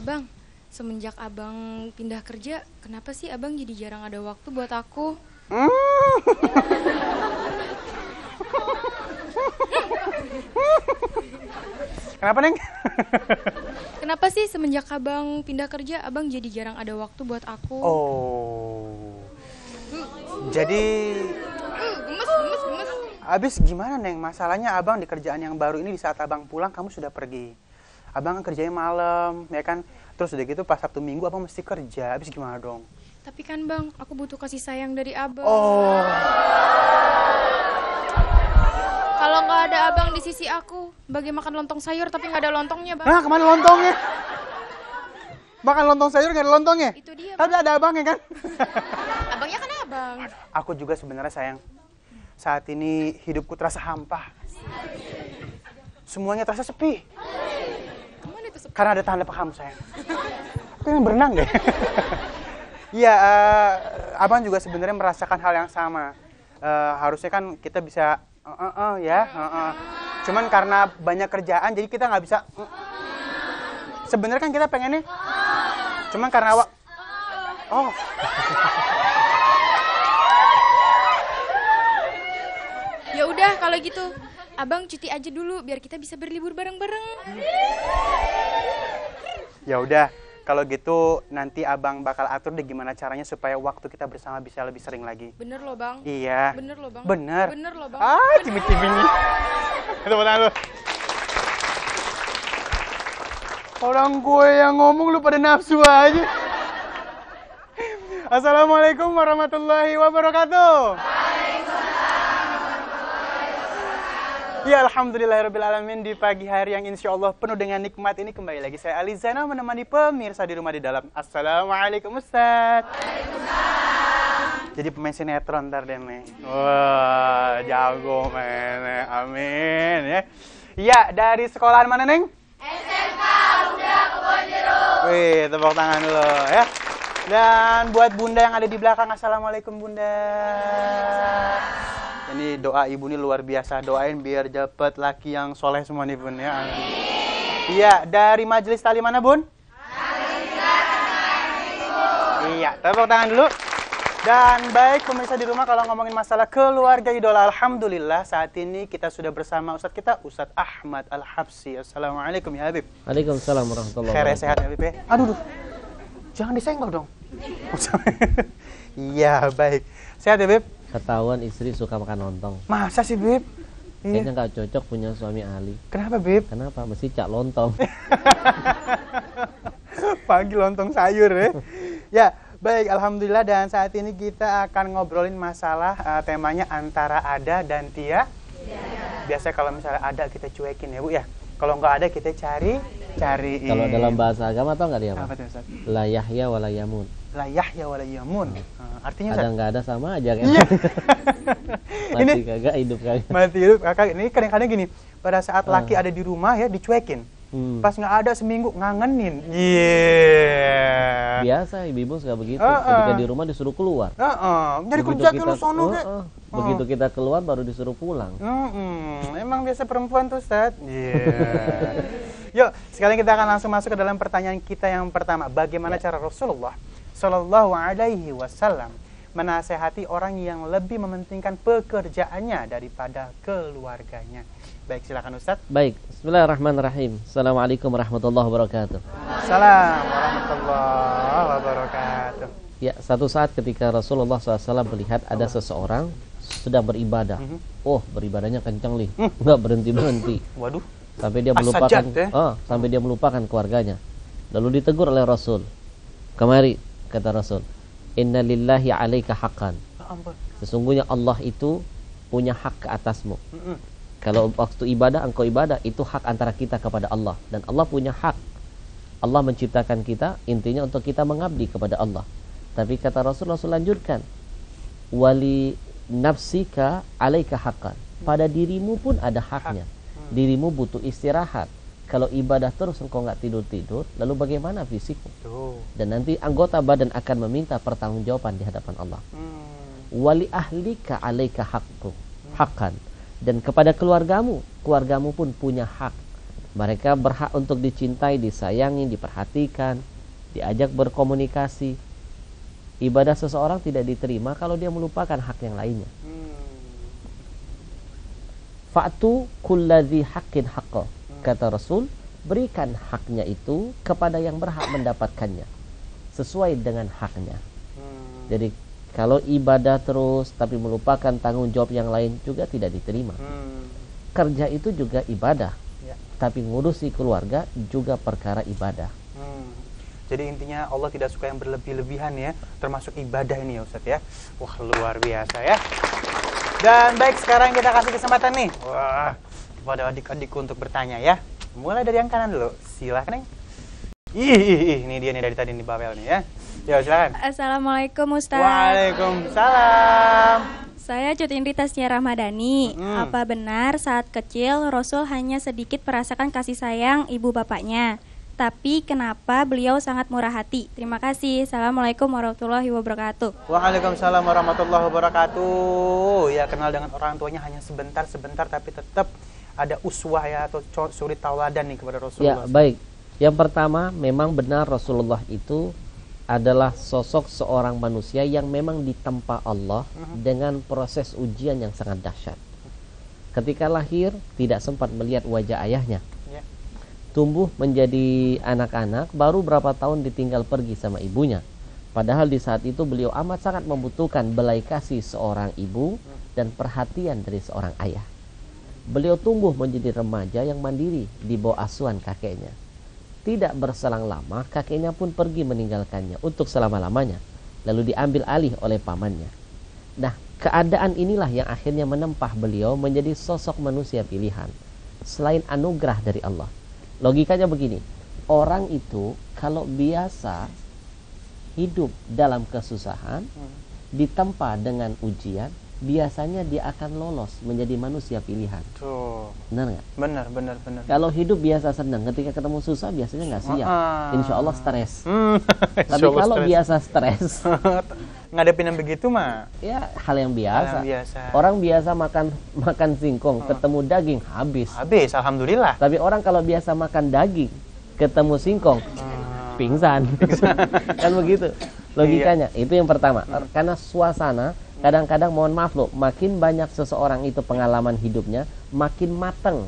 Abang, semenjak abang pindah kerja, kenapa sih abang jadi jarang ada waktu buat aku? Kenapa, Neng? Kenapa sih semenjak abang pindah kerja, abang jadi jarang ada waktu buat aku? Oh. Jadi Gemes. abis gimana, Neng? Masalahnya abang di kerjaan yang baru ini, di saat abang pulang kamu sudah pergi. Abang kan kerjanya malam, ya kan? Terus udah gitu pas Sabtu Minggu abang mesti kerja. Abis gimana dong? Tapi kan bang, aku butuh kasih sayang dari abang. Oh. Kalau nggak ada abang di sisi aku, bagai makan lontong sayur tapi nggak ada lontongnya bang. Nah, kemana lontongnya? Makan lontong sayur nggak ada lontongnya? Itu dia, Tapi ada abangnya kan? Abangnya kan abang. Aku juga sebenarnya sayang. Saat ini hidupku terasa hampa. Semuanya terasa sepi. Kemana itu sepi? Karena ada tanda kamu, sayang. Aku yang berenang deh. Iya, abang juga sebenarnya merasakan hal yang sama. Harusnya kan kita bisa ya. Cuman karena banyak kerjaan, jadi kita nggak bisa. Sebenarnya kan kita pengennya. Cuman karena Ya udah kalau gitu, abang cuti aja dulu biar kita bisa berlibur bareng-bareng. Ya udah, kalau gitu nanti abang bakal atur deh gimana caranya supaya waktu kita bersama bisa lebih sering lagi. Bener loh bang. Iya. Bener loh bang. Bener. Bener loh bang. Cimit-cimit. Tepuk tangan lu. Orang gue yang ngomong lu pada nafsu aja. Assalamualaikum warahmatullahi wabarakatuh. Ya, alhamdulillahirrabbilalamin, di pagi hari yang insya Allah penuh dengan nikmat ini kembali lagi saya Ali Zainal menemani pemirsa di rumah di dalam. Assalamualaikum Ustaz. Waalaikumsalam. Jadi pemain sinetron ntar deh, Neng. Wah, jago, men. Amin ya. Ya, dari sekolahan mana, Neng? SMK Bunda Kebon Jeruk. Wih, tepuk tangan dulu ya. Dan buat Bunda yang ada di belakang, assalamualaikum Bunda. Ini doa ibu ini luar biasa. Doain biar dapat laki yang soleh semua nih Bun ya. Iya, dari majelis tali mana Bun? Iya, tepuk tangan dulu. Dan baik pemirsa di rumah, kalau ngomongin masalah keluarga idola, alhamdulillah saat ini kita sudah bersama Ustadz kita, Ustadz Ahmad Al-Habsyi. Assalamualaikum ya Habib. Waalaikumsalam warahmatullahi Khair, wabarakatuh. sehat ya Habib ya. Aduh. Jangan disenggol dong. Iya, baik. Sehat ya Habib? Ketahuan istri suka makan lontong. Masa sih Bib? Iya. Kayaknya nggak cocok punya suami ahli. Kenapa Bib? Kenapa? Mesti cak lontong. Pagi lontong sayur ya. Ya, baik, alhamdulillah, dan saat ini kita akan ngobrolin masalah temanya antara ada dan tiada. Biasa kalau misalnya ada kita cuekin ya Bu ya. Kalau nggak ada kita cari. Kalau dalam bahasa agama tau nggak dia apa apa? tuh Ustaz? La yahya wa la yamun. La yahya wa la yamun. Artinya Ada Ustaz? nggak ada sama aja kan? Iya. Mati Ini kagak, hidup kagak. mati hidup kakak. Ini kadang-kadang gini, pada saat laki ada di rumah ya dicuekin. Pas nggak ada seminggu ngangenin. Iya. Biasa ibu-ibu suka begitu. Ketika di rumah disuruh keluar. Jadi kerja ke lu sono kek. Begitu kita keluar baru disuruh pulang. Emang biasa perempuan tuh Ustaz. Yuk, sekarang kita akan langsung masuk ke dalam pertanyaan kita yang pertama. Bagaimana cara Rasulullah Shallallahu Alaihi Wasallam menasehati orang yang lebih mementingkan pekerjaannya daripada keluarganya? Baik, silakan Ustaz. Baik, bismillahirrahmanirrahim. Assalamualaikum warahmatullahi wabarakatuh. Salam warahmatullahi wabarakatuh. Ya, satu saat ketika Rasulullah SAW melihat ada seseorang sedang beribadah. Oh, beribadahnya kencang nih, nggak berhenti-berhenti. Waduh. Sampai dia melupakan keluarganya. Lalu ditegur oleh Rasul. Kemari, kata Rasul. Inna lillahi alaika haqqan. Sesungguhnya Allah itu punya hak ke atasmu. Kalau waktu ibadah, engkau ibadah, itu hak antara kita kepada Allah. Dan Allah punya hak. Allah menciptakan kita, intinya untuk kita mengabdi kepada Allah. Tapi kata Rasul lanjutkan. Wali nafsika alaika haqqan. Pada dirimu pun ada haknya. Dirimu butuh istirahat. Kalau ibadah terus engkau nggak tidur-tidur, lalu bagaimana fisikmu? Dan nanti anggota badan akan meminta pertanggungjawaban di hadapan Allah. Wali ahlika alaika haqqan. Dan kepada keluargamu pun punya hak. Mereka berhak untuk dicintai, disayangi, diperhatikan, diajak berkomunikasi. Ibadah seseorang tidak diterima kalau dia melupakan hak yang lainnya. Fa'tu kulladzi haqqin haqqah. Kata Rasul, berikan haknya itu kepada yang berhak mendapatkannya sesuai dengan haknya. Jadi kalau ibadah terus tapi melupakan tanggung jawab yang lain juga tidak diterima. Kerja itu juga ibadah, tapi ngurusi keluarga juga perkara ibadah. Jadi intinya Allah tidak suka yang berlebih-lebihan ya, termasuk ibadah ini ya Ustadz ya. Wah, luar biasa ya. Dan baik, sekarang kita kasih kesempatan nih, wah, kepada adik-adikku untuk bertanya ya. Mulai dari yang kanan dulu, silakan. Ini dia nih dari tadi nih Babel nih ya. Ya, silakan. Assalamualaikum Ustaz. Waalaikumsalam. Saya Cutin Rita Sia Ramadhani. Apa benar saat kecil Rasul hanya sedikit merasakan kasih sayang ibu bapaknya? Tapi kenapa beliau sangat murah hati? Terima kasih. Assalamualaikum warahmatullahi wabarakatuh. Waalaikumsalam warahmatullahi wabarakatuh. Ya, kenal dengan orang tuanya hanya sebentar tapi tetap ada uswah ya atau suri tauladan nih kepada Rasulullah. Ya, baik. Yang pertama, memang benar Rasulullah itu adalah sosok seorang manusia yang memang ditempa Allah dengan proses ujian yang sangat dahsyat. Ketika lahir tidak sempat melihat wajah ayahnya. Tumbuh menjadi anak-anak, baru berapa tahun ditinggal pergi sama ibunya. Padahal di saat itu beliau amat sangat membutuhkan belas kasih seorang ibu dan perhatian dari seorang ayah. Beliau tumbuh menjadi remaja yang mandiri di bawah asuhan kakeknya. Tidak berselang lama, kakeknya pun pergi meninggalkannya untuk selama-lamanya, lalu diambil alih oleh pamannya. Nah, keadaan inilah yang akhirnya menempah beliau menjadi sosok manusia pilihan, selain anugerah dari Allah. Logikanya begini, orang itu kalau biasa hidup dalam kesusahan, ditempa dengan ujian, biasanya dia akan lolos menjadi manusia pilihan. Tuh. Benar nggak? Benar. Kalau hidup biasa senang, ketika ketemu susah biasanya nggak siap. Insya Allah stres. Tapi kalau biasa stres, ngadepin yang begitu mah, ya hal yang biasa. biasa. Orang biasa makan singkong, ketemu daging habis. Alhamdulillah. Tapi orang kalau biasa makan daging, ketemu singkong, pingsan. Kan begitu logikanya. Itu yang pertama. Karena suasana, kadang-kadang mohon maaf loh, makin banyak seseorang itu pengalaman hidupnya, makin mateng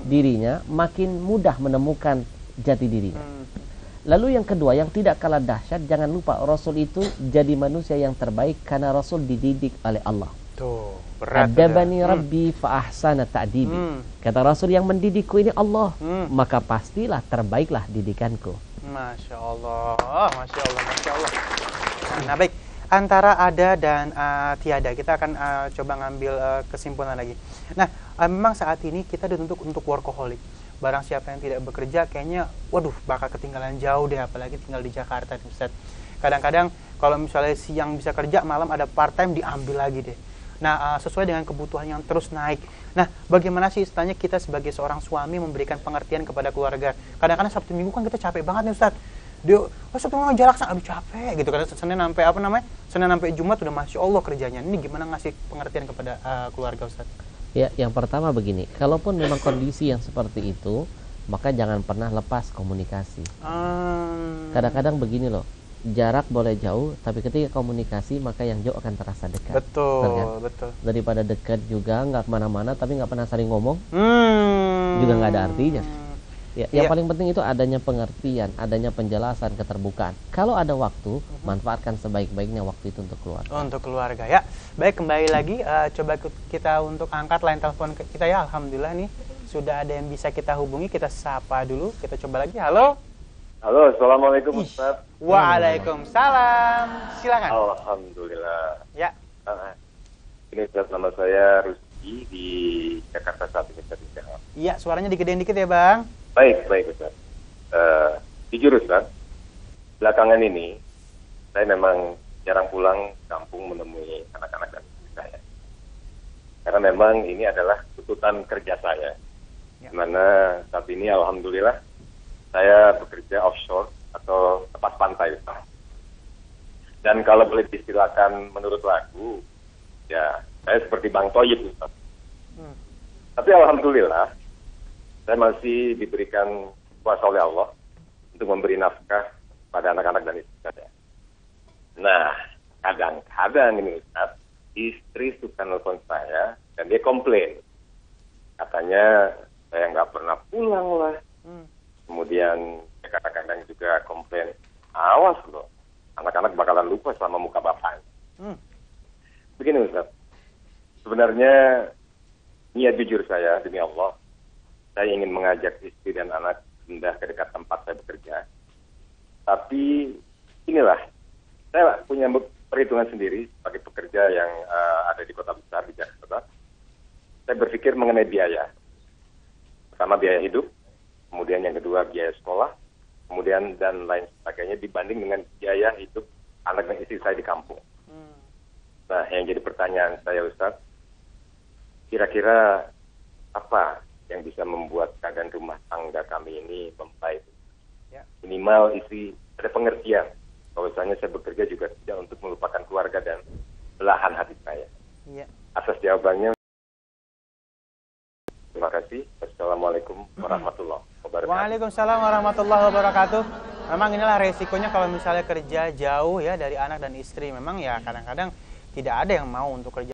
dirinya, makin mudah menemukan jati dirinya. Lalu yang kedua, yang tidak kalah dahsyat, jangan lupa Rasul itu jadi manusia yang terbaik karena Rasul dididik oleh Allah. Tuh, berat. Adabani Rabbi fa ahsana ta'dibi. Kata Rasul, yang mendidikku ini Allah, maka pastilah terbaiklah didikanku. Masya Allah. Nah, baik. Antara ada dan tiada, kita akan coba ngambil kesimpulan lagi. Nah, memang saat ini kita dituntut untuk workaholic. Barang siapa yang tidak bekerja, kayaknya, waduh, bakal ketinggalan jauh deh, apalagi tinggal di Jakarta, Ustaz. Kadang-kadang kalau misalnya siang bisa kerja, malam ada part time diambil lagi deh. Nah, sesuai dengan kebutuhan yang terus naik. Nah, bagaimana sih istilahnya kita sebagai seorang suami memberikan pengertian kepada keluarga? Kadang-kadang Sabtu Minggu kan kita capek banget nih, Ustaz. Dia, Sabtu Minggu jarak sangat capek gitu. Karena Senin sampai Jumat udah Masya Allah kerjanya. Ini gimana ngasih pengertian kepada keluarga, Ustaz? Ya, yang pertama begini, kalaupun memang kondisi yang seperti itu, maka jangan pernah lepas komunikasi. Kadang-kadang begini loh, jarak boleh jauh, tapi ketika komunikasi maka yang jauh akan terasa dekat. Betul. Daripada dekat juga nggak kemana-mana, tapi nggak pernah saling ngomong, juga nggak ada artinya. Ya, yang paling penting itu adanya pengertian, adanya penjelasan, keterbukaan. Kalau ada waktu, manfaatkan sebaik-baiknya waktu itu untuk keluarga. Untuk keluarga ya. Baik, kembali lagi, coba kita untuk angkat line telepon kita ya. Alhamdulillah nih sudah ada yang bisa kita hubungi. Kita sapa dulu. Kita coba lagi. Halo. Assalamualaikum Ustaz. Waalaikumsalam. Silakan. Alhamdulillah. Ya. Ini Ustaz, nama saya Rusdi di Jakarta saat ini. Iya, suaranya digedein dikit ya, Bang. Baik Ustaz. Jujur Ustaz, belakangan ini saya memang jarang pulang kampung menemui anak-anak dan istri saya. Karena memang ini adalah tuntutan kerja saya. Dimana saat ini alhamdulillah saya bekerja offshore atau tepas pantai Ustaz. Dan kalau boleh diistilahkan menurut lagu, ya saya seperti Bang Toyib Ustaz. Tapi alhamdulillah saya masih diberikan kuasa oleh Allah untuk memberi nafkah pada anak-anak dan istri saya. Nah, kadang-kadang ini Ustaz, istri suka nelfon saya dan dia komplain. Katanya saya nggak pernah pulang lah. Kemudian kadang-kadang juga komplain, awas loh, anak-anak bakalan lupa sama muka bapaknya. Begini Ustaz, sebenarnya niat jujur saya demi Allah, saya ingin mengajak istri dan anak pindah ke dekat tempat saya bekerja. Tapi inilah, saya punya perhitungan sendiri sebagai pekerja yang ada di kota besar di Jakarta. Saya berpikir mengenai biaya. Pertama biaya hidup, kemudian yang kedua biaya sekolah, kemudian dan lain sebagainya dibanding dengan biaya hidup anak dan istri saya di kampung. Nah, yang jadi pertanyaan saya Ustaz, kira-kira apa yang bisa membuat keadaan rumah tangga kami ini membaik? Ya. Minimal istri ada pengertian bahwasanya saya bekerja juga tidak untuk melupakan keluarga dan belahan hati saya. Ya. Atas jawabannya, terima kasih. Assalamualaikum warahmatullahi wabarakatuh. Waalaikumsalam warahmatullahi wabarakatuh. Memang inilah resikonya kalau misalnya kerja jauh ya dari anak dan istri. Memang ya kadang-kadang tidak ada yang mau untuk kerja